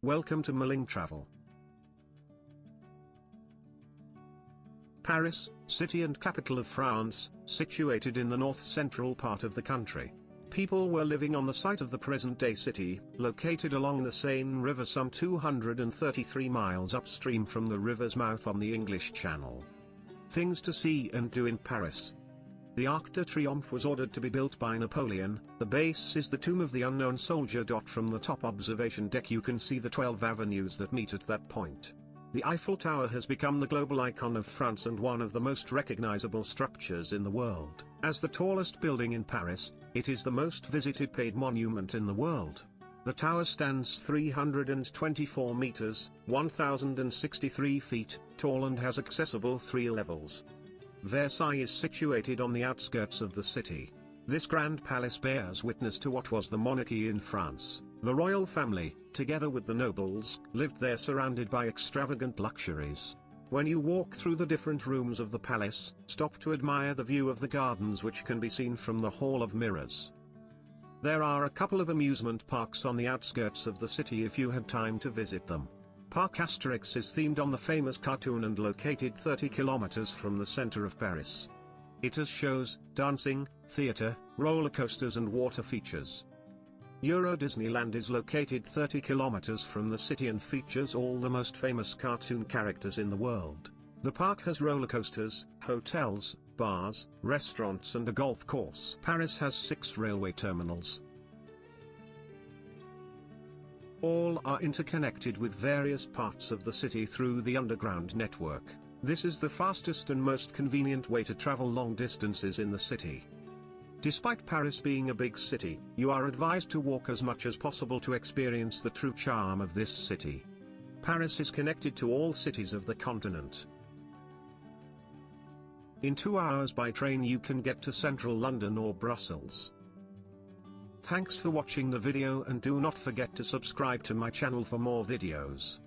Welcome to melingtravel. Paris, city and capital of France, situated in the north-central part of the country. People were living on the site of the present-day city, located along the Seine River some 233 miles upstream from the river's mouth on the English Channel. Things to see and do in Paris. The Arc de Triomphe was ordered to be built by Napoleon. The base is the tomb of the unknown soldier. From the top observation deck you can see the 12 avenues that meet at that point. The Eiffel Tower has become the global icon of France and one of the most recognizable structures in the world. As the tallest building in Paris, it is the most visited paid monument in the world. The tower stands 324 meters, 1,063 feet, tall and has accessible 3 levels. Versailles is situated on the outskirts of the city. This grand palace bears witness to what was the monarchy in France. The royal family, together with the nobles, lived there surrounded by extravagant luxuries. When you walk through the different rooms of the palace, stop to admire the view of the gardens which can be seen from the Hall of Mirrors. There are a couple of amusement parks on the outskirts of the city if you had time to visit them. Parc Astérix is themed on the famous cartoon and located 30 kilometers from the center of Paris. It has shows, dancing, theater, roller coasters and water features. Euro Disneyland is located 30 kilometers from the city and features all the most famous cartoon characters in the world. The park has roller coasters, hotels, bars, restaurants and a golf course. Paris has 6 railway terminals. All are interconnected with various parts of the city through the underground network. This is the fastest and most convenient way to travel long distances in the city. Despite Paris being a big city, you are advised to walk as much as possible to experience the true charm of this city. Paris is connected to all cities of the continent. In 2 hours by train you can get to central London or Brussels. Thanks for watching the video and do not forget to subscribe to my channel for more videos.